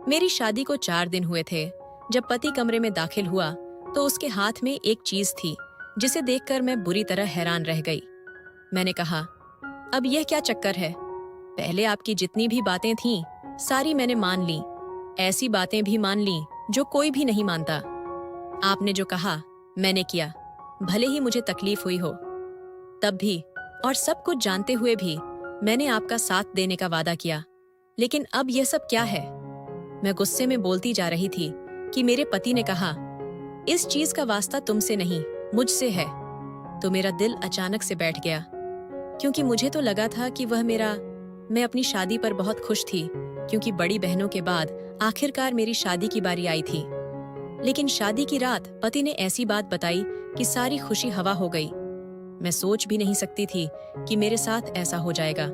मेरी शादी को 4 दिन हुए थे। जब पति कमरे में दाखिल हुआ तो उसके हाथ में एक चीज थी जिसे देखकर मैं बुरी तरह हैरान रह गई। मैंने कहा, अब यह क्या चक्कर है? पहले आपकी जितनी भी बातें थीं, सारी मैंने मान ली। ऐसी बातें भी मान ली जो कोई भी नहीं मानता। आपने जो कहा मैंने किया, भले ही मुझे तकलीफ हुई हो। तब भी और सब कुछ जानते हुए भी मैंने आपका साथ देने का वादा किया। लेकिन अब यह सब क्या है? मैं गुस्से में बोलती जा रही थी कि मेरे पति ने कहा, इस चीज का वास्ता तुमसे नहीं, मुझसे है। तो मेरा दिल अचानक से बैठ गया, क्योंकि मुझे तो लगा था कि मैं अपनी शादी पर बहुत खुश थी, क्योंकि बड़ी बहनों के बाद आखिरकार मेरी शादी की बारी आई थी। लेकिन शादी की रात पति ने ऐसी बात बताई कि सारी खुशी हवा हो गई। मैं सोच भी नहीं सकती थी कि मेरे साथ ऐसा हो जाएगा।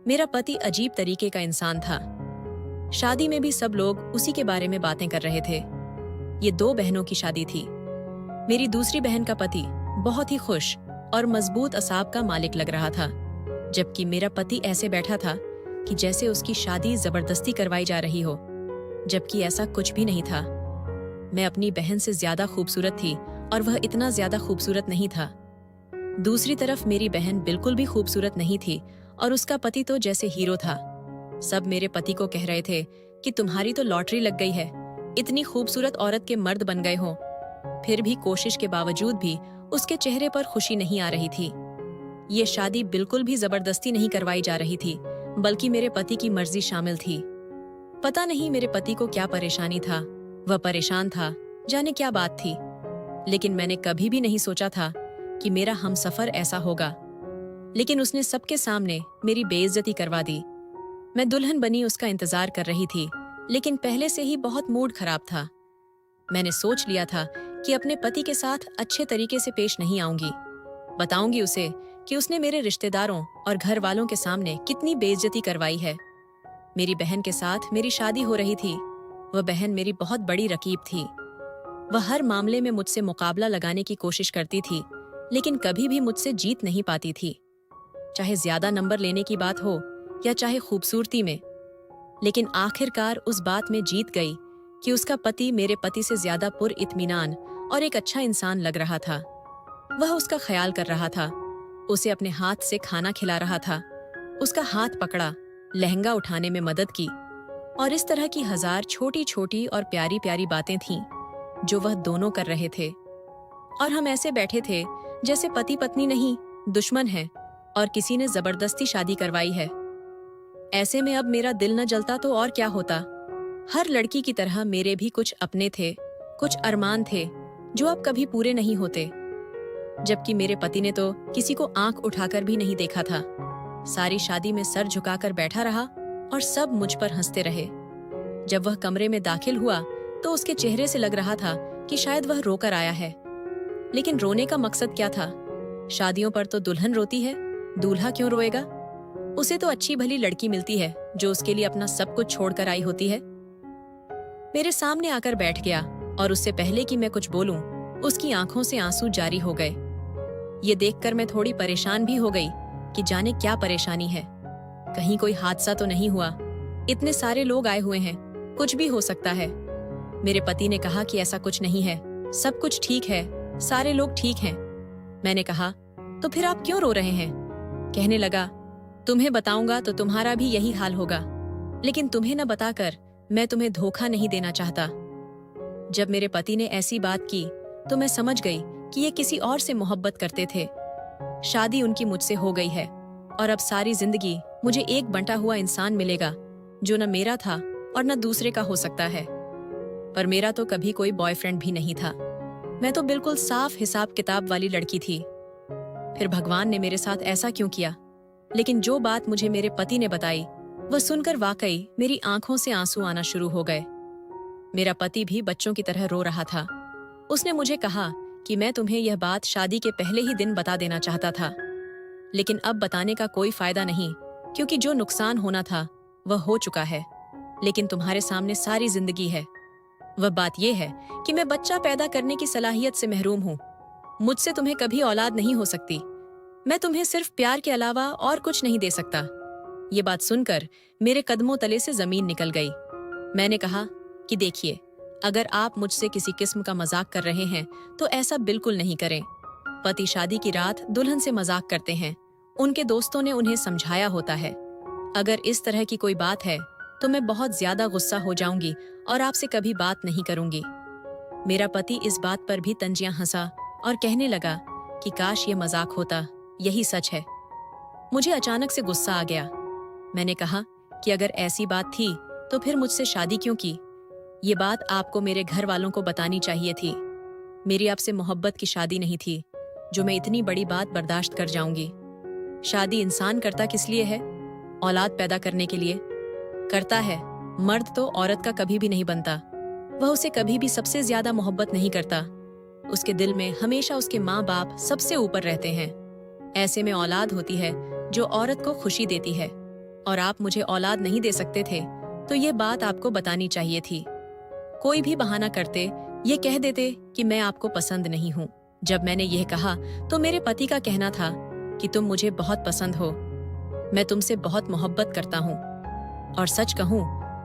मेरा पति अजीब तरीके का इंसान था। शादी में भी सब लोग उसी के बारे में बातें कर रहे थे। ये 2 बहनों की शादी थी। मेरी दूसरी बहन का पति बहुत ही खुश और मजबूत असाब का मालिक लग रहा था, जबकि मेरा पति ऐसे बैठा था कि जैसे उसकी शादी जबरदस्ती करवाई जा रही हो, जबकि ऐसा कुछ भी नहीं था। मैं अपनी बहन से ज्यादा खूबसूरत थी और वह इतना ज्यादा खूबसूरत नहीं था। दूसरी तरफ मेरी बहन बिल्कुल भी खूबसूरत नहीं थी और उसका पति तो जैसे हीरो था। सब मेरे पति को कह रहे थे कि तुम्हारी तो लॉटरी लग गई है, इतनी खूबसूरत औरत के मर्द बन गए हो। फिर भी कोशिश के बावजूद भी उसके चेहरे पर खुशी नहीं आ रही थी। ये शादी बिल्कुल भी जबरदस्ती नहीं करवाई जा रही थी, बल्कि मेरे पति की मर्जी शामिल थी। पता नहीं मेरे पति को क्या परेशानी था, वह परेशान था, जाने क्या बात थी। लेकिन मैंने कभी भी नहीं सोचा था कि मेरा हमसफर ऐसा होगा। लेकिन उसने सबके सामने मेरी बेइज्जती करवा दी। मैं दुल्हन बनी उसका इंतजार कर रही थी, लेकिन पहले से ही बहुत मूड खराब था। मैंने सोच लिया था कि अपने पति के साथ अच्छे तरीके से पेश नहीं आऊंगी। बताऊंगी उसे कि उसने मेरे रिश्तेदारों और घर वालों के सामने कितनी बेइज्जती करवाई है। मेरी बहन के साथ मेरी शादी हो रही थी। वह बहन मेरी बहुत बड़ी रकीब थी। वह हर मामले में मुझसे मुकाबला लगाने की कोशिश करती थी, लेकिन कभी भी मुझसे जीत नहीं पाती थी, चाहे ज्यादा नंबर लेने की बात हो या चाहे खूबसूरती में। लेकिन आखिरकार उस बात में जीत गई कि उसका पति मेरे पति से ज्यादा पुरइत्मीनान और एक अच्छा इंसान लग रहा था। वह उसका ख्याल कर रहा था, उसे अपने हाथ से खाना खिला रहा था, उसका हाथ पकड़ा, लहंगा उठाने में मदद की, और इस तरह की 1000 छोटी छोटी और प्यारी प्यारी बातें थीं जो वह दोनों कर रहे थे। और हम ऐसे बैठे थे जैसे पति पत्नी नहीं, दुश्मन हैं, और किसी ने जबरदस्ती शादी करवाई है। ऐसे में अब मेरा दिल न जलता तो और क्या होता। हर लड़की की तरह मेरे भी कुछ अपने थे, कुछ अरमान थे जो अब कभी पूरे नहीं होते। जबकि मेरे पति ने तो किसी को आंख उठाकर भी नहीं देखा था। सारी शादी में सर झुकाकर बैठा रहा और सब मुझ पर हंसते रहे। जब वह कमरे में दाखिल हुआ तो उसके चेहरे से लग रहा था कि शायद वह रोकर आया है। लेकिन रोने का मकसद क्या था? शादियों पर तो दुल्हन रोती है, दूल्हा क्यों रोएगा? उसे तो अच्छी भली लड़की मिलती है जो उसके लिए अपना सब कुछ छोड़कर आई होती है। मेरे सामने आकर बैठ गया और उससे पहले कि मैं कुछ बोलूं, उसकी आंखों से आंसू जारी हो गए। ये देखकर मैं थोड़ी परेशान भी हो गई कि जाने क्या परेशानी है। कहीं कोई हादसा तो नहीं हुआ? इतने सारे लोग आए हुए हैं, कुछ भी हो सकता है। मेरे पति ने कहा कि ऐसा कुछ नहीं है, सब कुछ ठीक है, सारे लोग ठीक हैं। मैंने कहा, तो फिर आप क्यों रो रहे हैं? कहने लगा, तुम्हें बताऊंगा तो तुम्हारा भी यही हाल होगा, लेकिन तुम्हें न बताकर मैं तुम्हें धोखा नहीं देना चाहता। जब मेरे पति ने ऐसी बात की तो मैं समझ गई कि ये किसी और से मोहब्बत करते थे। शादी उनकी मुझसे हो गई है और अब सारी जिंदगी मुझे एक बंटा हुआ इंसान मिलेगा जो न मेरा था और न दूसरे का हो सकता है। पर मेरा तो कभी कोई बॉयफ्रेंड भी नहीं था। मैं तो बिल्कुल साफ हिसाब किताब वाली लड़की थी। फिर भगवान ने मेरे साथ ऐसा क्यों किया? लेकिन जो बात मुझे मेरे पति ने बताई, वह सुनकर वाकई मेरी आंखों से आंसू आना शुरू हो गए। मेरा पति भी बच्चों की तरह रो रहा था। उसने मुझे कहा कि मैं तुम्हें यह बात शादी के पहले ही दिन बता देना चाहता था, लेकिन अब बताने का कोई फायदा नहीं, क्योंकि जो नुकसान होना था वह हो चुका है। लेकिन तुम्हारे सामने सारी जिंदगी है। वह बात यह है कि मैं बच्चा पैदा करने की सलाहियत से महरूम हूँ। मुझसे तुम्हें कभी औलाद नहीं हो सकती। मैं तुम्हें सिर्फ प्यार के अलावा और कुछ नहीं दे सकता। ये बात सुनकर मेरे कदमों तले से जमीन निकल गई। मैंने कहा कि देखिए, अगर आप मुझसे किसी किस्म का मजाक कर रहे हैं तो ऐसा बिल्कुल नहीं करें। पति शादी की रात दुल्हन से मजाक करते हैं। उनके दोस्तों ने उन्हें समझाया होता है। अगर इस तरह की कोई बात है तो मैं बहुत ज्यादा गुस्सा हो जाऊंगी और आपसे कभी बात नहीं करूंगी। मेरा पति इस बात पर भी तंजियां हंसा और कहने लगा कि काश ये मजाक होता, यही सच है। मुझे अचानक से गुस्सा आ गया। मैंने कहा कि अगर ऐसी बात थी तो फिर मुझसे शादी क्यों की? ये बात आपको मेरे घर वालों को बतानी चाहिए थी। मेरी आपसे मोहब्बत की शादी नहीं थी जो मैं इतनी बड़ी बात बर्दाश्त कर जाऊंगी। शादी इंसान करता किस लिए है? औलाद पैदा करने के लिए करता है। मर्द तो औरत का कभी भी नहीं बनता। वह उसे कभी भी सबसे ज्यादा मोहब्बत नहीं करता। उसके दिल में हमेशा उसके माँ बाप सबसे ऊपर रहते हैं। ऐसे में औलाद होती है जो औरत को खुशी देती है, और आप मुझे औलाद नहीं दे सकते थे तो ये बात आपको बतानी चाहिए थी। कोई भी बहाना करते, ये कह देते कि मैं आपको पसंद नहीं हूँ। जब मैंने यह कहा तो मेरे पति का कहना था कि तुम मुझे बहुत पसंद हो, मैं तुमसे बहुत मोहब्बत करता हूँ। और सच कहूँ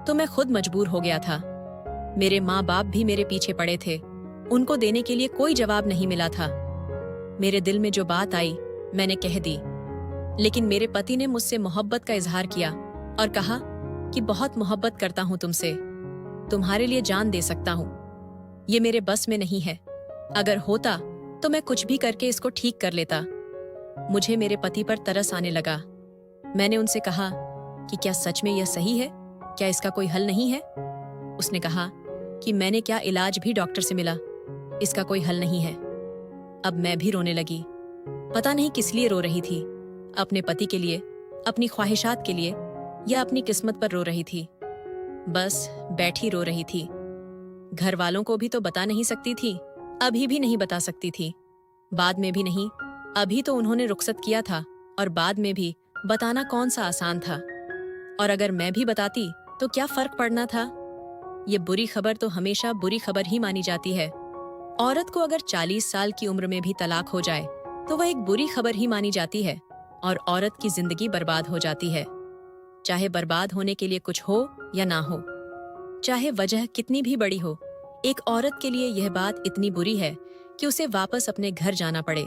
तो मैं खुद मजबूर हो गया था। मेरे माँ बाप भी मेरे पीछे पड़े थे, उनको देने के लिए कोई जवाब नहीं मिला था। मेरे दिल में जो बात आई मैंने कह दी, लेकिन मेरे पति ने मुझसे मोहब्बत का इजहार किया और कहा कि बहुत मोहब्बत करता हूँ तुमसे, तुम्हारे लिए जान दे सकता हूँ। ये मेरे बस में नहीं है। अगर होता तो मैं कुछ भी करके इसको ठीक कर लेता। मुझे मेरे पति पर तरस आने लगा। मैंने उनसे कहा कि क्या सच में यह सही है? क्या इसका कोई हल नहीं है? उसने कहा कि मैंने क्या इलाज भी डॉक्टर से मिला, इसका कोई हल नहीं है। अब मैं भी रोने लगी। पता नहीं किस लिए रो रही थी, अपने पति के लिए, अपनी ख्वाहिशात के लिए, या अपनी किस्मत पर रो रही थी। बस बैठी रो रही थी। घर वालों को भी तो बता नहीं सकती थी, अभी भी नहीं बता सकती थी, बाद में भी नहीं। अभी तो उन्होंने रुखसत किया था और बाद में भी बताना कौन सा आसान था। और अगर मैं भी बताती तो क्या फर्क पड़ना था? ये बुरी खबर तो हमेशा बुरी खबर ही मानी जाती है। औरत को अगर 40 साल की उम्र में भी तलाक हो जाए तो वह एक बुरी खबर ही मानी जाती है और औरत की जिंदगी बर्बाद हो जाती है। चाहे बर्बाद होने के लिए कुछ हो या ना हो, चाहे वजह कितनी भी बड़ी हो, एक औरत के लिए यह बात इतनी बुरी है कि उसे वापस अपने घर जाना पड़े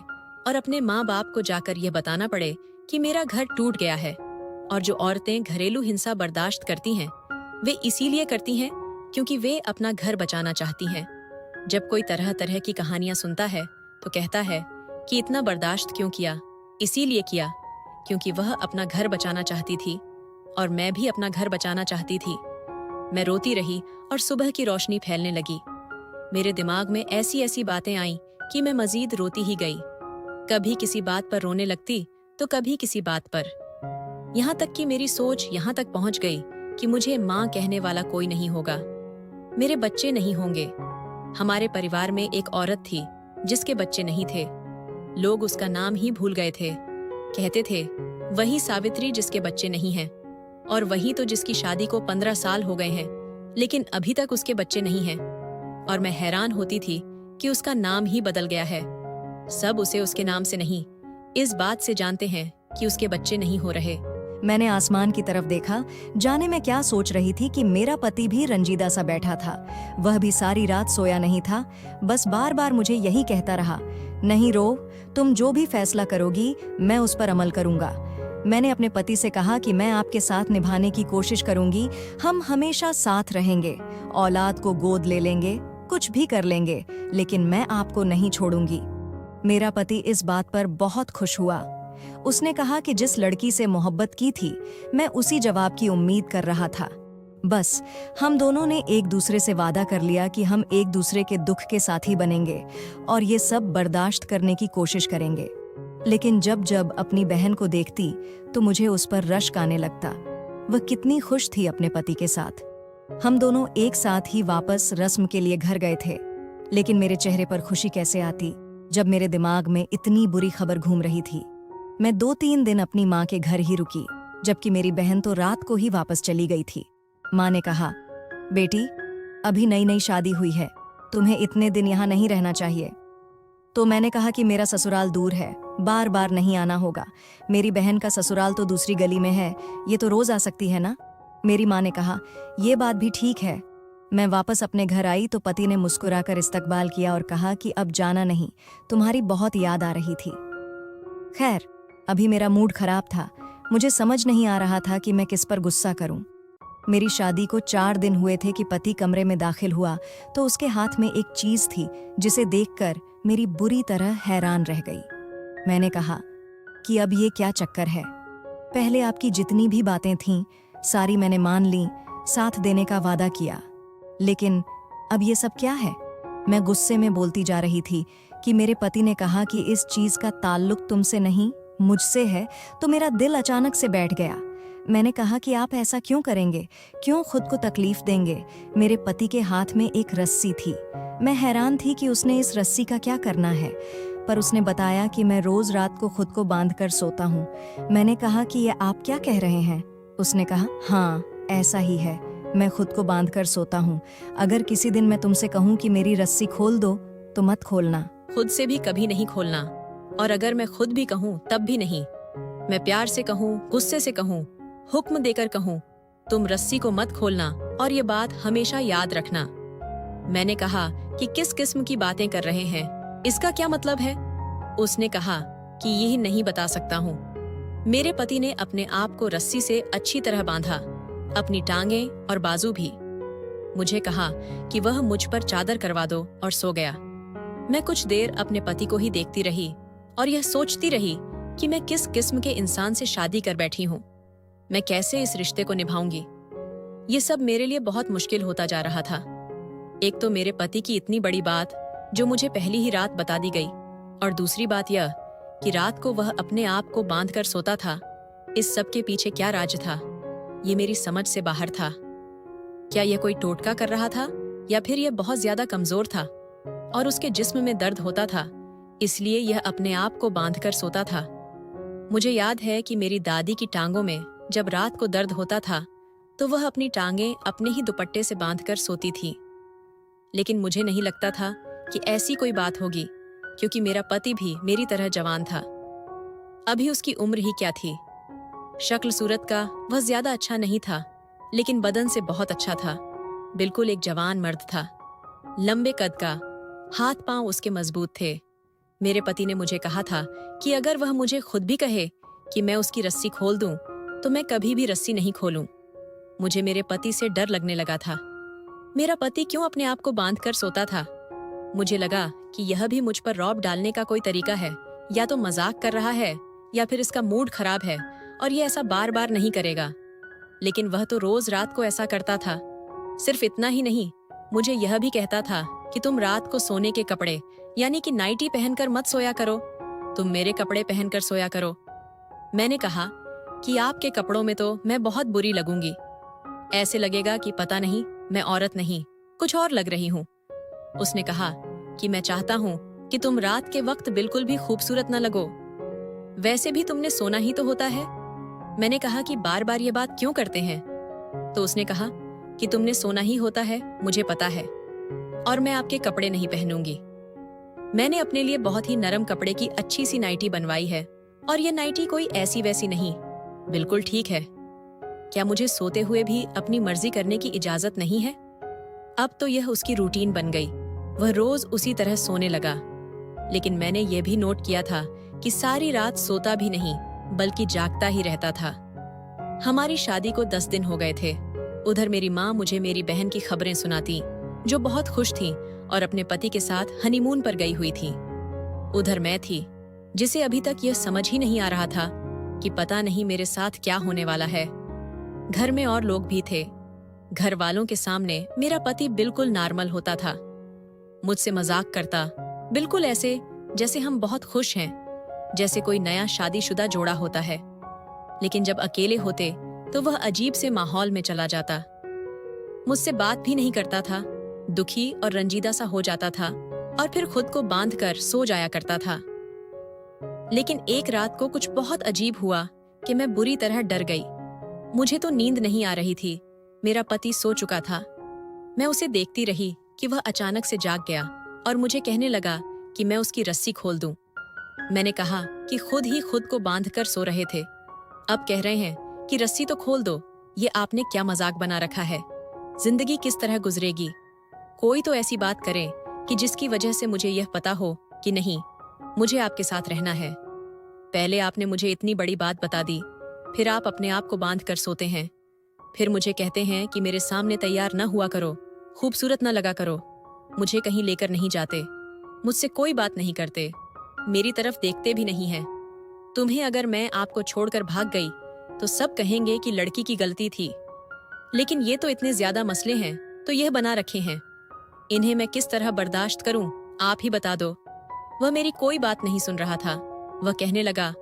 और अपने माँ बाप को जाकर यह बताना पड़े कि मेरा घर टूट गया है। और जो औरतें घरेलू हिंसा बर्दाश्त करती हैं, वे इसीलिए करती हैं क्योंकि वे अपना घर बचाना चाहती हैं। जब कोई तरह तरह की कहानियां सुनता है तो कहता है कि इतना बर्दाश्त क्यों किया? इसीलिए किया क्योंकि वह अपना घर बचाना चाहती थी और मैं भी अपना घर बचाना चाहती थी। मैं रोती रही और सुबह की रोशनी फैलने लगी। मेरे दिमाग में ऐसी ऐसी बातें आईं कि मैं मजीद रोती ही गई। कभी किसी बात पर रोने लगती तो कभी किसी बात पर। यहाँ तक कि मेरी सोच यहाँ तक पहुँच गई कि मुझे माँ कहने वाला कोई नहीं होगा, मेरे बच्चे नहीं होंगे। हमारे परिवार में एक औरत थी जिसके बच्चे नहीं थे। लोग उसका नाम ही भूल गए थे। कहते थे वही सावित्री जिसके बच्चे नहीं हैं, और वही तो जिसकी शादी को 15 साल हो गए हैं लेकिन अभी तक उसके बच्चे नहीं हैं। और मैं हैरान होती थी कि उसका नाम ही बदल गया है। सब उसे उसके नाम से नहीं, इस बात से जानते हैं कि उसके बच्चे नहीं हो रहे। मैंने आसमान की तरफ देखा, जाने मैं क्या सोच रही थी कि मेरा पति भी रंजीदा सा बैठा था। वह भी सारी रात सोया नहीं था, बस बार बार मुझे यही कहता रहा, नहीं रो, तुम जो भी फैसला करोगी मैं उस पर अमल करूंगा। मैंने अपने पति से कहा कि मैं आपके साथ निभाने की कोशिश करूंगी, हम हमेशा साथ रहेंगे, औलाद को गोद ले लेंगे, कुछ भी कर लेंगे, लेकिन मैं आपको नहीं छोड़ूंगी। मेरा पति इस बात पर बहुत खुश हुआ। उसने कहा कि जिस लड़की से मोहब्बत की थी मैं उसी जवाब की उम्मीद कर रहा था। बस हम दोनों ने एक दूसरे से वादा कर लिया कि हम एक दूसरे के दुख के साथी बनेंगे और ये सब बर्दाश्त करने की कोशिश करेंगे। लेकिन जब जब अपनी बहन को देखती तो मुझे उस पर रश्क आने लगता। वह कितनी खुश थी अपने पति के साथ। हम दोनों एक साथ ही वापस रस्म के लिए घर गए थे, लेकिन मेरे चेहरे पर खुशी कैसे आती जब मेरे दिमाग में इतनी बुरी खबर घूम रही थी। मैं 2-3 दिन अपनी माँ के घर ही रुकी, जबकि मेरी बहन तो रात को ही वापस चली गई थी। माँ ने कहा, बेटी अभी नई नई शादी हुई है, तुम्हें इतने दिन यहाँ नहीं रहना चाहिए। तो मैंने कहा कि मेरा ससुराल दूर है, बार बार नहीं आना होगा। मेरी बहन का ससुराल तो दूसरी गली में है, ये तो रोज आ सकती है ना। मेरी माँ ने कहा, ये बात भी ठीक है। मैं वापस अपने घर आई तो पति ने मुस्कुराकर इस्तकबाल किया और कहा कि अब जाना नहीं, तुम्हारी बहुत याद आ रही थी। खैर, अभी मेरा मूड खराब था। मुझे समझ नहीं आ रहा था कि मैं किस पर गुस्सा करूं। मेरी शादी को 4 दिन हुए थे कि पति कमरे में दाखिल हुआ तो उसके हाथ में एक चीज थी जिसे देखकर मेरी बुरी तरह हैरान रह गई। मैंने कहा कि अब ये क्या चक्कर है? पहले आपकी जितनी भी बातें थीं सारी मैंने मान ली, साथ देने का वादा किया, लेकिन अब ये सब क्या है? मैं गुस्से में बोलती जा रही थी कि मेरे पति ने कहा कि इस चीज का ताल्लुक तुमसे नहीं मुझसे है, तो मेरा दिल अचानक से बैठ गया। मैंने कहा कि आप ऐसा क्यों करेंगे, क्यों खुद को तकलीफ देंगे? मेरे पति के हाथ में एक रस्सी थी। मैं हैरान थी कि उसने इस रस्सी का क्या करना है, पर उसने बताया कि मैं रोज रात को खुद को बांध कर सोता हूँ। मैंने कहा कि ये आप क्या कह रहे हैं? उसने कहा, हाँ ऐसा ही है, मैं खुद को बांध कर सोता हूँ। अगर किसी दिन मैं तुमसे कहूँ कि मेरी रस्सी खोल दो तो मत खोलना। खुद से भी कभी नहीं खोलना, और अगर मैं खुद भी कहूँ तब भी नहीं। मैं प्यार से कहूँ, गुस्से से कहूँ, हुक्म देकर कहूँ, तुम रस्सी को मत खोलना, और ये बात हमेशा याद रखना। मैंने कहा कि किस किस्म की बातें कर रहे हैं, इसका क्या मतलब है? उसने कहा कि यही नहीं बता सकता हूँ। मेरे पति ने अपने आप को रस्सी से अच्छी तरह बांधा, अपनी टांगें और बाजू भी। मुझे कहा कि वह मुझ पर चादर करवा दो और सो गया। मैं कुछ देर अपने पति को ही देखती रही और यह सोचती रही कि मैं किस किस्म के इंसान से शादी कर बैठी हूँ। मैं कैसे इस रिश्ते को निभाऊंगी? ये सब मेरे लिए बहुत मुश्किल होता जा रहा था। एक तो मेरे पति की इतनी बड़ी बात जो मुझे पहली ही रात बता दी गई, और दूसरी बात यह कि रात को वह अपने आप को बांध कर सोता था। इस सब के पीछे क्या राज था, ये मेरी समझ से बाहर था। क्या यह कोई टोटका कर रहा था, या फिर यह बहुत ज्यादा कमजोर था और उसके जिस्म में दर्द होता था, इसलिए यह अपने आप को बांध कर सोता था? मुझे याद है कि मेरी दादी की टांगों में जब रात को दर्द होता था तो वह अपनी टांगें अपने ही दुपट्टे से बांधकर सोती थी। लेकिन मुझे नहीं लगता था कि ऐसी कोई बात होगी, क्योंकि मेरा पति भी मेरी तरह जवान था। अभी उसकी उम्र ही क्या थी। शक्ल सूरत का वह ज्यादा अच्छा नहीं था, लेकिन बदन से बहुत अच्छा था। बिल्कुल एक जवान मर्द था, लंबे कद का, हाथ पांव उसके मजबूत थे। मेरे पति ने मुझे कहा था कि अगर वह मुझे खुद भी कहे कि मैं उसकी रस्सी खोल दूं, तो मैं कभी भी रस्सी नहीं खोलूं। मुझे मेरे पति से डर लगने लगा था। मेरा पति क्यों अपने आप को बांध कर सोता था? मुझे लगा कि यह भी मुझ पर रौब डालने का कोई तरीका है। या तो मजाक कर रहा है, या फिर इसका मूड खराब है और ये ऐसा बार बार नहीं करेगा। लेकिन वह तो रोज रात को ऐसा करता था। सिर्फ इतना ही नहीं, मुझे यह भी कहता था कि तुम रात को सोने के कपड़े यानी कि नाइटी पहनकर मत सोया करो, तुम मेरे कपड़े पहनकर सोया करो। मैंने कहा कि आपके कपड़ों में तो मैं बहुत बुरी लगूंगी। ऐसे लगेगा कि पता नहीं मैं औरत नहीं, कुछ और लग रही हूँ। उसने कहा कि मैं चाहता हूँ कि तुम रात के वक्त बिल्कुल भी खूबसूरत न लगो, वैसे भी तुमने सोना ही तो होता है। मैंने कहा कि बार बार ये बात क्यों करते हैं? तो उसने कहा कि तुमने सोना ही होता है, मुझे पता है, और मैं आपके कपड़े नहीं पहनूंगी। मैंने अपने लिए बहुत ही नरम कपड़े की अच्छी सी नाइटी बनवाई है, और ये नाइटी कोई ऐसी वैसी नहीं, बिल्कुल ठीक है। क्या मुझे सोते हुए भी अपनी मर्जी करने की इजाजत नहीं है? अब तो यह उसकी रूटीन बन गई, वह रोज उसी तरह सोने लगा। लेकिन मैंने यह भी नोट किया था कि सारी रात सोता भी नहीं, बल्कि जागता ही रहता था। हमारी शादी को 10 दिन हो गए थे। उधर मेरी माँ मुझे मेरी बहन की खबरें सुनाती, जो बहुत खुश थी और अपने पति के साथ हनीमून पर गई हुई थी। उधर मैं थी, जिसे अभी तक यह समझ ही नहीं आ रहा था कि पता नहीं मेरे साथ क्या होने वाला है। घर में और लोग भी थे। घर वालों के सामने मेरा पति बिल्कुल नॉर्मल होता था, मुझसे मजाक करता, बिल्कुल ऐसे जैसे हम बहुत खुश हैं, जैसे कोई नया शादीशुदा जोड़ा होता है। लेकिन जब अकेले होते तो वह अजीब से माहौल में चला जाता। मुझसे बात भी नहीं करता था, दुखी और रंजीदा सा हो जाता था और फिर खुद को बांधकर सो जाया करता था। लेकिन एक रात को कुछ बहुत अजीब हुआ कि मैं बुरी तरह डर गई। मुझे तो नींद नहीं आ रही थी, मेरा पति सो चुका था। मैं उसे देखती रही कि वह अचानक से जाग गया और मुझे कहने लगा कि मैं उसकी रस्सी खोल दूं। मैंने कहा कि खुद ही खुद को बांधकर सो रहे थे, अब कह रहे हैं कि रस्सी तो खोल दो, ये आपने क्या मजाक बना रखा है? जिंदगी किस तरह गुजरेगी? कोई तो ऐसी बात करे कि जिसकी वजह से मुझे यह पता हो कि नहीं, मुझे आपके साथ रहना है। पहले आपने मुझे इतनी बड़ी बात बता दी, फिर आप अपने आप को बांध कर सोते हैं। फिर मुझे कहते हैं कि मेरे सामने तैयार न हुआ करो, खूबसूरत न लगा करो, मुझे कहीं लेकर नहीं जाते, मुझसे कोई बात नहीं करते, मेरी तरफ देखते भी नहीं हैं। तुम्हें अगर मैं आपको छोड़कर भाग गई तो सब कहेंगे कि लड़की की गलती थी। लेकिन ये तो इतने ज्यादा मसले हैं तो यह बना रखे हैं, इन्हें मैं किस तरह बर्दाश्त करूं, आप ही बता दो। वह मेरी कोई बात नहीं सुन रहा था। वह कहने लगा,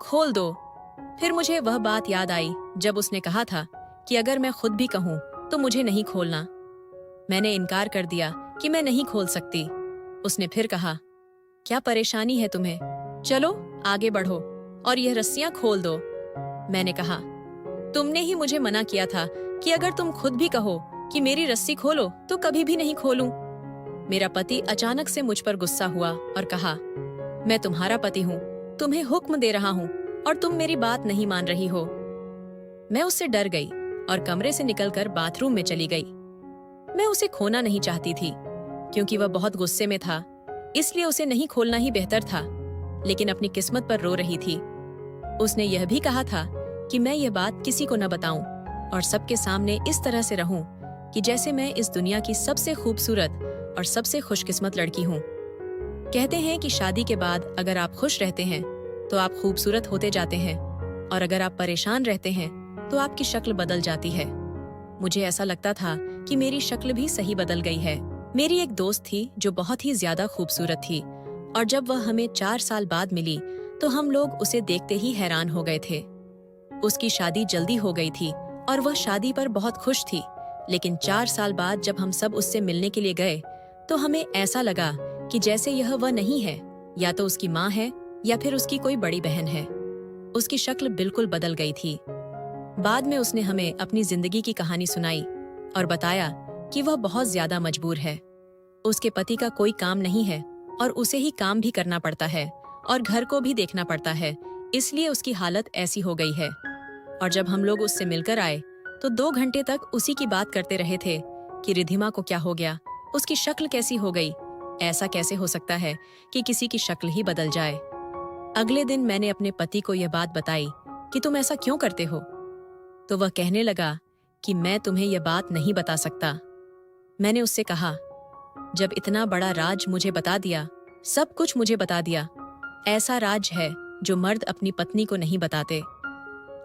खोल दो। फिर मुझे वह बात याद आई जब उसने कहा था कि अगर मैं खुद भी कहूं तो मुझे नहीं खोलना। मैंने इनकार कर दिया कि मैं नहीं खोल सकती। उसने फिर कहा, क्या परेशानी है तुम्हें? चलो आगे बढ़ो और यह रस्सियां खोल दो। मैंने कहा, तुमने ही मुझे मना किया था कि अगर तुम खुद भी कहो कि मेरी रस्सी खोलो तो कभी भी नहीं खोलूं। मेरा पति अचानक से मुझ पर गुस्सा हुआ और कहा, मैं तुम्हारा पति हूँ, तुम्हें हुक्म दे रहा हूँ और तुम मेरी बात नहीं मान रही हो। मैं उससे डर गई और कमरे से निकलकर बाथरूम में चली गई। मैं उसे खोना नहीं चाहती थी क्योंकि वह बहुत गुस्से में था, इसलिए उसे नहीं खोलना ही बेहतर था, लेकिन अपनी किस्मत पर रो रही थी। उसने यह भी कहा था कि मैं यह बात किसी को न बताऊं और सबके सामने इस तरह से रहूं कि जैसे मैं इस दुनिया की सबसे खूबसूरत और सबसे खुशकिस्मत लड़की हूं। कहते हैं कि शादी के बाद अगर आप खुश रहते हैं तो आप खूबसूरत होते जाते हैं, और अगर आप परेशान रहते हैं तो आपकी शक्ल बदल जाती है। मुझे ऐसा लगता था कि मेरी शक्ल भी सही बदल गई है। मेरी एक दोस्त थी जो बहुत ही ज्यादा खूबसूरत थी, और जब वह हमें 4 साल बाद मिली तो हम लोग उसे देखते ही हैरान हो गए थे। उसकी शादी जल्दी हो गई थी और वह शादी पर बहुत खुश थी, लेकिन 4 साल बाद जब हम सब उससे मिलने के लिए गए तो हमें ऐसा लगा कि जैसे यह वह नहीं है, या तो उसकी माँ है या फिर उसकी कोई बड़ी बहन है। उसकी शक्ल बिल्कुल बदल गई थी। बाद में उसने हमें अपनी जिंदगी की कहानी सुनाई और बताया कि वह बहुत ज्यादा मजबूर है। उसके पति का कोई काम नहीं है और उसे ही काम भी करना पड़ता है और घर को भी देखना पड़ता है, इसलिए उसकी हालत ऐसी हो गई है। और जब हम लोग उससे मिलकर आए तो 2 घंटे तक उसी की बात करते रहे थे कि रिधिमा को क्या हो गया, उसकी शक्ल कैसी हो गई, ऐसा कैसे हो सकता है कि किसी की शक्ल ही बदल जाए। अगले दिन मैंने अपने पति को यह बात बताई कि तुम ऐसा क्यों करते हो, तो वह कहने लगा कि मैं तुम्हें यह बात नहीं बता सकता। मैंने उससे कहा, जब इतना बड़ा राज मुझे बता दिया, सब कुछ मुझे बता दिया, ऐसा राज है जो मर्द अपनी पत्नी को नहीं बताते।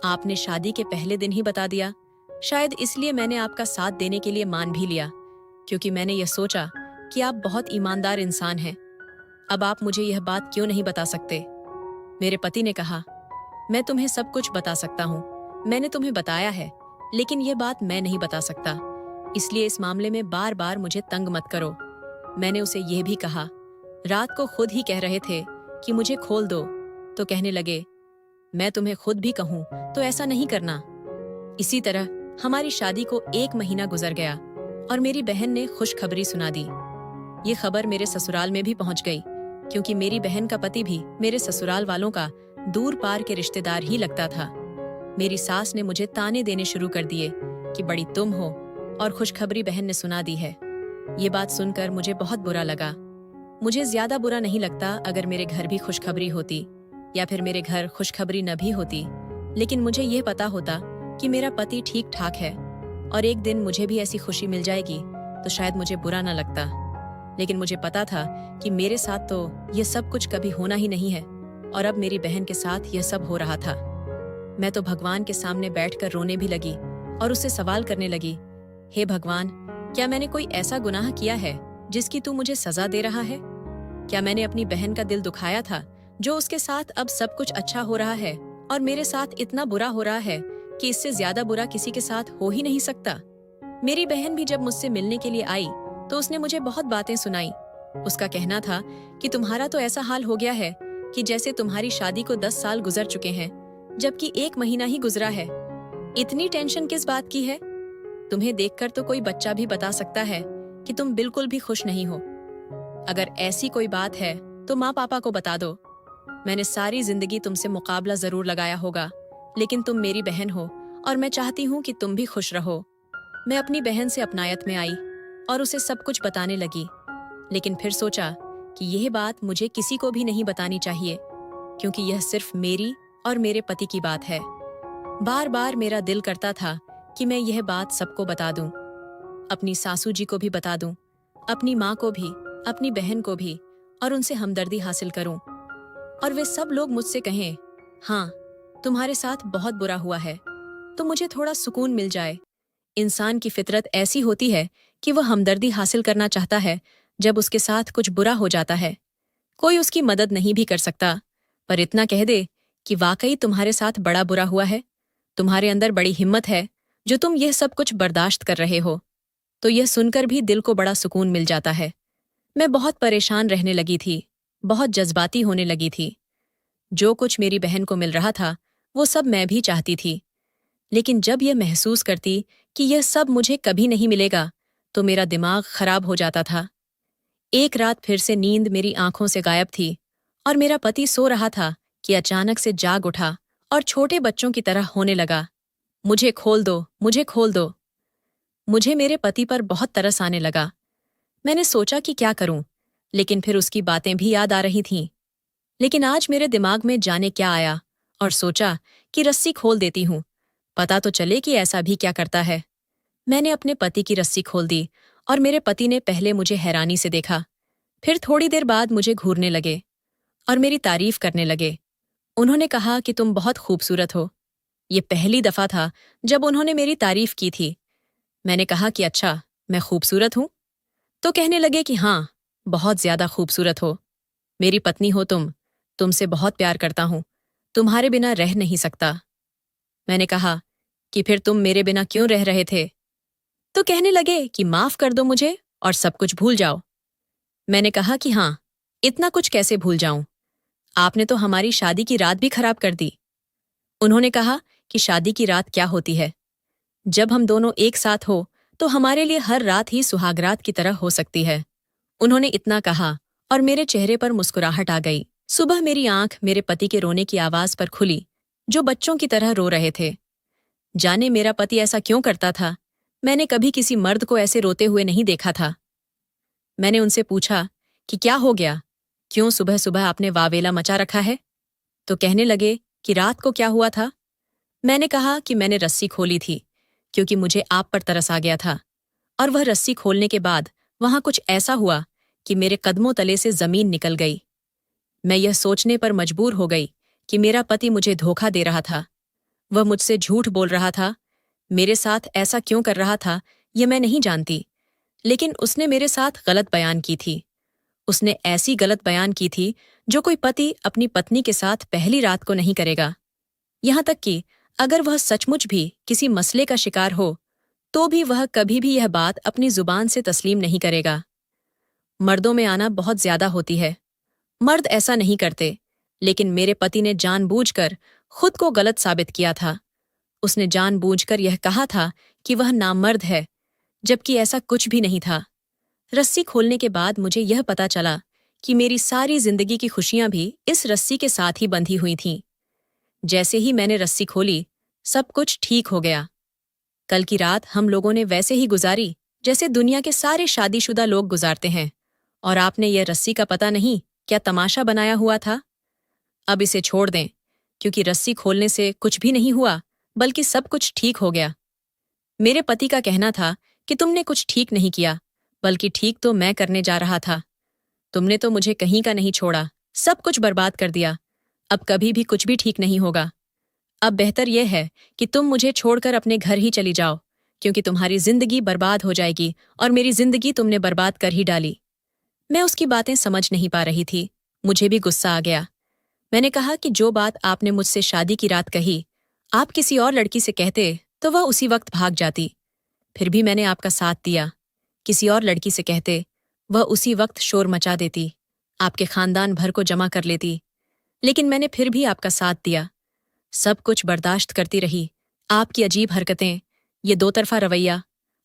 आपने शादी के पहले दिन ही बता दिया, शायद इसलिए मैंने आपका साथ देने के लिए मान भी लिया, क्योंकि मैंने यह सोचा कि आप बहुत ईमानदार इंसान हैं। अब आप मुझे यह बात क्यों नहीं बता सकते? मेरे पति ने कहा, मैं तुम्हें सब कुछ बता सकता हूँ, मैंने तुम्हें बताया है, लेकिन यह बात मैं नहीं बता सकता, इसलिए इस मामले में बार बार मुझे तंग मत करो। मैंने उसे यह भी कहा, रात को खुद ही कह रहे थे कि मुझे खोल दो, तो कहने लगे, मैं तुम्हें खुद भी कहूँ तो ऐसा नहीं करना। इसी तरह हमारी शादी को 1 महीना गुजर गया और मेरी बहन ने खुशखबरी सुना दी। ये खबर मेरे ससुराल में भी पहुंच गई, क्योंकि मेरी बहन का पति भी मेरे ससुराल वालों का दूर पार के रिश्तेदार ही लगता था। मेरी सास ने मुझे ताने देने शुरू कर दिए कि बड़ी तुम हो और खुशखबरी बहन ने सुना दी है। ये बात सुनकर मुझे बहुत बुरा लगा। मुझे ज्यादा बुरा नहीं लगता अगर मेरे घर भी खुशखबरी होती या फिर मेरे घर खुशखबरी न भी होती, लेकिन मुझे यह पता होता कि मेरा पति ठीक ठाक है और एक दिन मुझे भी ऐसी खुशी मिल जाएगी तो शायद मुझे बुरा न लगता। लेकिन मुझे पता था कि मेरे साथ तो यह सब कुछ कभी होना ही नहीं है, और अब मेरी बहन के साथ यह सब हो रहा था। मैं तो भगवान के सामने बैठकर रोने भी लगी और उससे सवाल करने लगी, हे भगवान, क्या मैंने कोई ऐसा गुनाह किया है जिसकी तू मुझे सजा दे रहा है? क्या मैंने अपनी बहन का दिल दुखाया था जो उसके साथ अब सब कुछ अच्छा हो रहा है और मेरे साथ इतना बुरा हो रहा है कि इससे ज्यादा बुरा किसी के साथ हो ही नहीं सकता? मेरी बहन भी जब मुझसे मिलने के लिए आई तो उसने मुझे बहुत बातें सुनाई। उसका कहना था कि तुम्हारा तो ऐसा हाल हो गया है कि जैसे तुम्हारी शादी को 10 साल गुजर चुके हैं, जबकि 1 महीना ही गुजरा है। इतनी टेंशन किस बात की है? तुम्हें देखकर तो कोई बच्चा भी बता सकता है कि तुम बिल्कुल भी खुश नहीं हो। अगर ऐसी कोई बात है तो माँ पापा को बता दो। मैंने सारी जिंदगी तुमसे मुकाबला जरूर लगाया होगा, लेकिन तुम मेरी बहन हो और मैं चाहती हूँ कि तुम भी खुश रहो। मैं अपनी बहन से अपनायत में आई और उसे सब कुछ बताने लगी, लेकिन फिर सोचा कि यह बात मुझे किसी को भी नहीं बतानी चाहिए, क्योंकि यह सिर्फ मेरी और मेरे पति की बात है। बार बार मेरा दिल करता था कि मैं यह बात सबको बता दूं, अपनी सासू जी को भी बता दूं, अपनी माँ को भी, अपनी बहन को भी, और उनसे हमदर्दी हासिल करूं, और वे सब लोग मुझसे कहें, हाँ, तुम्हारे साथ बहुत बुरा हुआ है, तो मुझे थोड़ा सुकून मिल जाए। इंसान की फितरत ऐसी होती है कि वह हमदर्दी हासिल करना चाहता है जब उसके साथ कुछ बुरा हो जाता है। कोई उसकी मदद नहीं भी कर सकता, पर इतना कह दे कि वाकई तुम्हारे साथ बड़ा बुरा हुआ है, तुम्हारे अंदर बड़ी हिम्मत है जो तुम यह सब कुछ बर्दाश्त कर रहे हो, तो यह सुनकर भी दिल को बड़ा सुकून मिल जाता है। मैं बहुत परेशान रहने लगी थी, बहुत जज्बाती होने लगी थी। जो कुछ मेरी बहन को मिल रहा था वो सब मैं भी चाहती थी, लेकिन जब यह महसूस करती कि यह सब मुझे कभी नहीं मिलेगा, तो मेरा दिमाग खराब हो जाता था। एक रात फिर से नींद मेरी आंखों से गायब थी और मेरा पति सो रहा था कि अचानक से जाग उठा और छोटे बच्चों की तरह होने लगा, मुझे खोल दो, मुझे खोल दो। मुझे मेरे पति पर बहुत तरस आने लगा। मैंने सोचा कि क्या करूं, लेकिन फिर उसकी बातें भी याद आ रही थीं। लेकिन आज मेरे दिमाग में जाने क्या आया और सोचा कि रस्सी खोल देती हूं, पता तो चले कि ऐसा भी क्या करता है। मैंने अपने पति की रस्सी खोल दी और मेरे पति ने पहले मुझे हैरानी से देखा, फिर थोड़ी देर बाद मुझे घूरने लगे और मेरी तारीफ करने लगे। उन्होंने कहा कि तुम बहुत खूबसूरत हो। ये पहली दफा था जब उन्होंने मेरी तारीफ की थी। मैंने कहा कि अच्छा, मैं खूबसूरत हूं? तो कहने लगे कि हाँ, बहुत ज्यादा खूबसूरत हो। मेरी पत्नी हो तुम, तुमसे बहुत प्यार करता हूं, तुम्हारे बिना रह नहीं सकता। मैंने कहा कि फिर तुम मेरे बिना क्यों रह रहे थे? तो कहने लगे कि माफ कर दो मुझे और सब कुछ भूल जाओ। मैंने कहा कि हाँ, इतना कुछ कैसे भूल जाऊं? आपने तो हमारी शादी की रात भी खराब कर दी। उन्होंने कहा कि शादी की रात क्या होती है? जब हम दोनों एक साथ हो तो हमारे लिए हर रात ही सुहागरात की तरह हो सकती है। उन्होंने इतना कहा और मेरे चेहरे पर मुस्कुराहट आ गई। सुबह मेरी आंख मेरे पति के रोने की आवाज पर खुली, जो बच्चों की तरह रो रहे थे। जाने मेरा पति ऐसा क्यों करता था, मैंने कभी किसी मर्द को ऐसे रोते हुए नहीं देखा था। मैंने उनसे पूछा कि क्या हो गया, क्यों सुबह सुबह आपने वावेला मचा रखा है? तो कहने लगे कि रात को क्या हुआ था। मैंने कहा कि मैंने रस्सी खोली थी क्योंकि मुझे आप पर तरस आ गया था, और वह रस्सी खोलने के बाद वहां कुछ ऐसा हुआ कि मेरे कदमों तले से जमीन निकल गई। मैं यह सोचने पर मजबूर हो गई कि मेरा पति मुझे धोखा दे रहा था। वह मुझसे झूठ बोल रहा था। मेरे साथ ऐसा क्यों कर रहा था यह मैं नहीं जानती, लेकिन उसने मेरे साथ गलत बयान की थी। उसने ऐसी गलत बयान की थी जो कोई पति अपनी पत्नी के साथ पहली रात को नहीं करेगा। यहां तक कि अगर वह सचमुच भी किसी मसले का शिकार हो तो भी वह कभी भी यह बात अपनी जुबान से तस्लीम नहीं करेगा। मर्दों में आना बहुत ज्यादा होती है। मर्द ऐसा नहीं करते, लेकिन मेरे पति ने जानबूझकर खुद को गलत साबित किया था। उसने जानबूझकर यह कहा था कि वह नामर्द है, जबकि ऐसा कुछ भी नहीं था। रस्सी खोलने के बाद मुझे यह पता चला कि मेरी सारी जिंदगी की खुशियां भी इस रस्सी के साथ ही बंधी हुई थीं। जैसे ही मैंने रस्सी खोली, सब कुछ ठीक हो गया। कल की रात हम लोगों ने वैसे ही गुजारी जैसे दुनिया के सारे शादीशुदा लोग गुजारते हैं, और आपने यह रस्सी का पता नहीं क्या तमाशा बनाया हुआ था। अब इसे छोड़ दें, क्योंकि रस्सी खोलने से कुछ भी नहीं हुआ, बल्कि सब कुछ ठीक हो गया। मेरे पति का कहना था कि तुमने कुछ ठीक नहीं किया, बल्कि ठीक तो मैं करने जा रहा था। तुमने तो मुझे कहीं का नहीं छोड़ा, सब कुछ बर्बाद कर दिया। अब कभी भी कुछ भी ठीक नहीं होगा। अब बेहतर यह है कि तुम मुझे छोड़कर अपने घर ही चली जाओ, क्योंकि तुम्हारी जिंदगी बर्बाद हो जाएगी और मेरी जिंदगी तुमने बर्बाद कर ही डाली। मैं उसकी बातें समझ नहीं पा रही थी। मुझे भी गुस्सा आ गया। मैंने कहा कि जो बात आपने मुझसे शादी की रात कही, आप किसी और लड़की से कहते तो वह उसी वक्त भाग जाती। फिर भी मैंने आपका साथ दिया। किसी और लड़की से कहते, वह उसी वक्त शोर मचा देती, आपके खानदान भर को जमा कर लेती। लेकिन मैंने फिर भी आपका साथ दिया, सब कुछ बर्दाश्त करती रही। आपकी अजीब हरकतें, ये दो तरफा रवैया,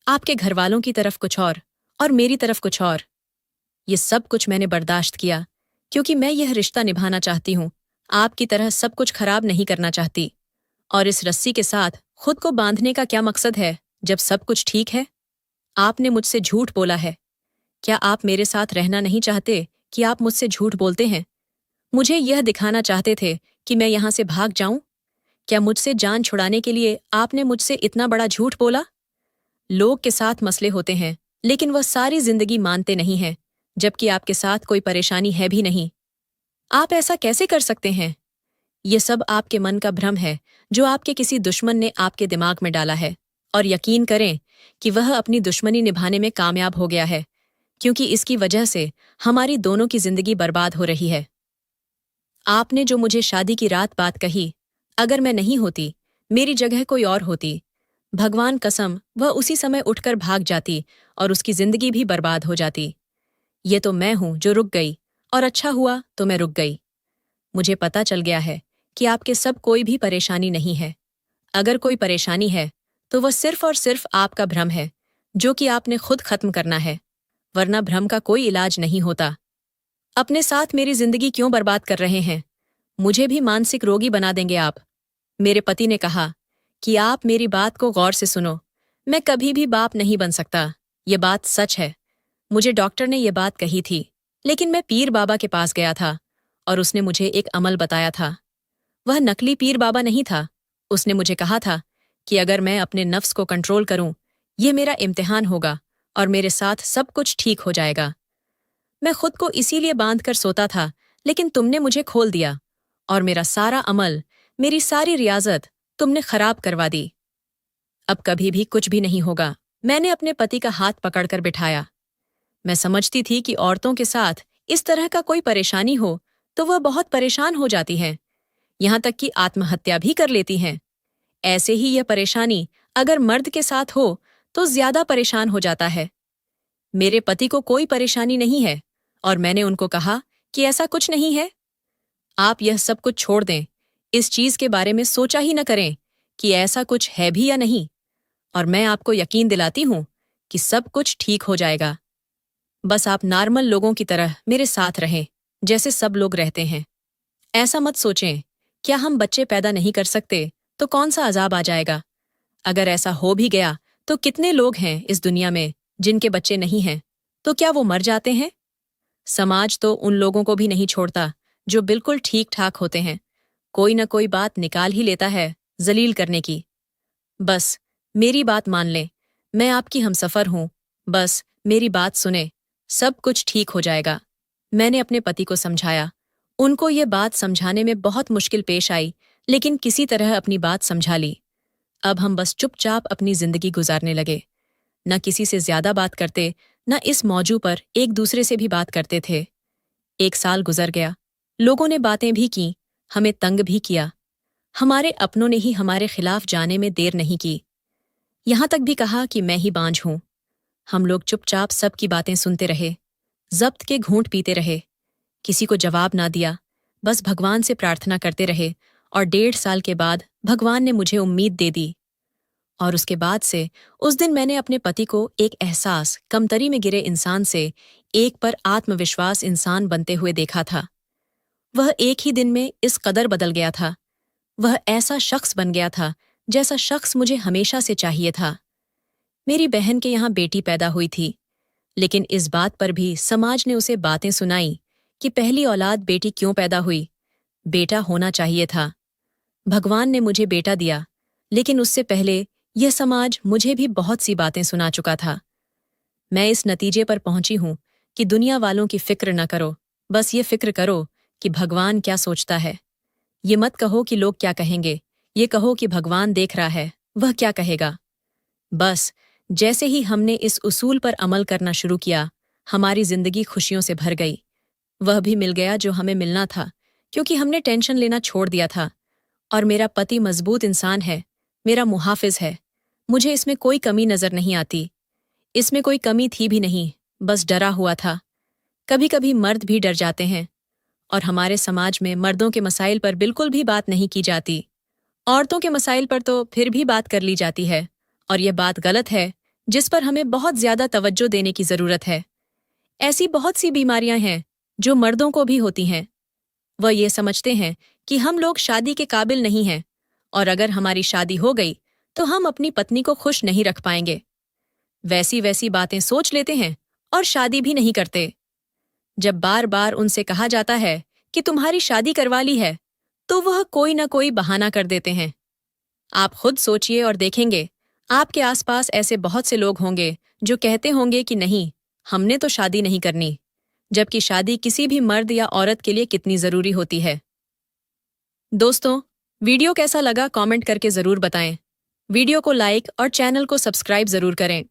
आपके घरवालों की तरफ कुछ और मेरी तरफ कुछ और, ये सब कुछ मैंने बर्दाश्त किया क्योंकि मैं यह रिश्ता निभाना चाहती हूँ। आपकी तरह सब कुछ खराब नहीं करना चाहती, और इस रस्सी के साथ खुद को बांधने का क्या मकसद है जब सब कुछ ठीक है? आपने मुझसे झूठ बोला है। क्या आप मेरे साथ रहना नहीं चाहते कि आप मुझसे झूठ बोलते हैं? मुझे यह दिखाना चाहते थे कि मैं यहाँ से भाग जाऊं? क्या मुझसे जान छुड़ाने के लिए आपने मुझसे इतना बड़ा झूठ बोला? लोग के साथ मसले होते हैं, लेकिन वह सारी जिंदगी मानते नहीं हैं, जबकि आपके साथ कोई परेशानी है भी नहीं। आप ऐसा कैसे कर सकते हैं? ये सब आपके मन का भ्रम है जो आपके किसी दुश्मन ने आपके दिमाग में डाला है। और यकीन करें कि वह अपनी दुश्मनी निभाने में कामयाब हो गया है, क्योंकि इसकी वजह से हमारी दोनों की जिंदगी बर्बाद हो रही है। आपने जो मुझे शादी की रात बात कही, अगर मैं नहीं होती, मेरी जगह कोई और होती, भगवान कसम वह उसी समय उठकर भाग जाती और उसकी जिंदगी भी बर्बाद हो जाती। ये तो मैं हूं जो रुक गई, और अच्छा हुआ तो मैं रुक गई। मुझे पता चल गया है कि आपके सब कोई भी परेशानी नहीं है। अगर कोई परेशानी है तो वह सिर्फ और सिर्फ आपका भ्रम है, जो कि आपने खुद खत्म करना है, वरना भ्रम का कोई इलाज नहीं होता। अपने साथ मेरी जिंदगी क्यों बर्बाद कर रहे हैं? मुझे भी मानसिक रोगी बना देंगे आप। मेरे पति ने कहा कि आप मेरी बात को गौर से सुनो, मैं कभी भी बाप नहीं बन सकता। ये बात सच है। मुझे डॉक्टर ने ये बात कही थी, लेकिन मैं पीर बाबा के पास गया था और उसने मुझे एक अमल बताया था। वह नकली पीर बाबा नहीं था। उसने मुझे कहा था कि अगर मैं अपने नफ्स को कंट्रोल करूं, ये मेरा इम्तिहान होगा और मेरे साथ सब कुछ ठीक हो जाएगा। मैं खुद को इसीलिए बांध कर सोता था, लेकिन तुमने मुझे खोल दिया और मेरा सारा अमल, मेरी सारी रियाजत तुमने खराब करवा दी। अब कभी भी कुछ भी नहीं होगा। मैंने अपने पति का हाथ पकड़कर बिठाया। मैं समझती थी कि औरतों के साथ इस तरह का कोई परेशानी हो तो वह बहुत परेशान हो जाती हैं, यहाँ तक कि आत्महत्या भी कर लेती हैं। ऐसे ही यह परेशानी अगर मर्द के साथ हो तो ज्यादा परेशान हो जाता है। मेरे पति को कोई परेशानी नहीं है और मैंने उनको कहा कि ऐसा कुछ नहीं है। आप यह सब कुछ छोड़ दें, इस चीज के बारे में सोचा ही न करें कि ऐसा कुछ है भी या नहीं, और मैं आपको यकीन दिलाती हूं कि सब कुछ ठीक हो जाएगा। बस आप नॉर्मल लोगों की तरह मेरे साथ रहें, जैसे सब लोग रहते हैं। ऐसा मत सोचें, क्या हम बच्चे पैदा नहीं कर सकते तो कौन सा अजाब आ जाएगा? अगर ऐसा हो भी गया तो कितने लोग हैं इस दुनिया में जिनके बच्चे नहीं हैं, तो क्या वो मर जाते हैं? समाज तो उन लोगों को भी नहीं छोड़ता जो बिल्कुल ठीक ठाक होते हैं। कोई न कोई बात निकाल ही लेता है जलील करने की। बस मेरी बात मान लें, मैं आपकी हमसफर हूं, बस मेरी बात सुने, सब कुछ ठीक हो जाएगा। मैंने अपने पति को समझाया। उनको ये बात समझाने में बहुत मुश्किल पेश आई, लेकिन किसी तरह अपनी बात समझा ली। अब हम बस चुपचाप अपनी जिंदगी गुजारने लगे। न किसी से ज्यादा बात करते, न इस मौजू पर एक दूसरे से भी बात करते थे। 1 साल गुजर गया। लोगों ने बातें भी की, हमें तंग भी किया। हमारे अपनों ने ही हमारे खिलाफ जाने में देर नहीं की। यहां तक भी कहा कि मैं ही बांझ हूं। हम लोग चुपचाप सबकी बातें सुनते रहे, जब्त के घूंट पीते रहे, किसी को जवाब ना दिया, बस भगवान से प्रार्थना करते रहे। और 1.5 साल के बाद भगवान ने मुझे उम्मीद दे दी। और उसके बाद से उस दिन मैंने अपने पति को एक एहसास कमतरी में गिरे इंसान से एक पर आत्मविश्वास इंसान बनते हुए देखा था। वह एक ही दिन में इस कदर बदल गया था। वह ऐसा शख्स बन गया था जैसा शख्स मुझे हमेशा से चाहिए था। मेरी बहन के यहाँ बेटी पैदा हुई थी, लेकिन इस बात पर भी समाज ने उसे बातें सुनाई कि पहली औलाद बेटी क्यों पैदा हुई, बेटा होना चाहिए था। भगवान ने मुझे बेटा दिया, लेकिन उससे पहले यह समाज मुझे भी बहुत सी बातें सुना चुका था। मैं इस नतीजे पर पहुंची हूं कि दुनिया वालों की फिक्र न करो, बस ये फिक्र करो कि भगवान क्या सोचता है। ये मत कहो कि लोग क्या कहेंगे, ये कहो कि भगवान देख रहा है, वह क्या कहेगा। बस जैसे ही हमने इस उसूल पर अमल करना शुरू किया, हमारी जिंदगी खुशियों से भर गई। वह भी मिल गया जो हमें मिलना था, क्योंकि हमने टेंशन लेना छोड़ दिया था। और मेरा पति मजबूत इंसान है, मेरा मुहाफिज है। मुझे इसमें कोई कमी नजर नहीं आती। इसमें कोई कमी थी भी नहीं, बस डरा हुआ था। कभी कभी मर्द भी डर जाते हैं, और हमारे समाज में मर्दों के मसाइल पर बिल्कुल भी बात नहीं की जाती। औरतों के मसाइल पर तो फिर भी बात कर ली जाती है, और यह बात गलत है जिस पर हमें बहुत ज्यादा तवज्जो देने की जरूरत है। ऐसी बहुत सी बीमारियां हैं जो मर्दों को भी होती हैं। वह ये समझते हैं कि हम लोग शादी के काबिल नहीं हैं, और अगर हमारी शादी हो गई तो हम अपनी पत्नी को खुश नहीं रख पाएंगे। वैसी वैसी बातें सोच लेते हैं और शादी भी नहीं करते। जब बार बार उनसे कहा जाता है कि तुम्हारी शादी करवा ली है, तो वह कोई ना कोई बहाना कर देते हैं। आप खुद सोचिए और देखेंगे, आपके आसपास ऐसे बहुत से लोग होंगे जो कहते होंगे कि नहीं, हमने तो शादी नहीं करनी, जबकि शादी किसी भी मर्द या औरत के लिए कितनी जरूरी होती है। दोस्तों, वीडियो कैसा लगा कमेंट करके जरूर बताएं। वीडियो को लाइक और चैनल को सब्सक्राइब जरूर करें।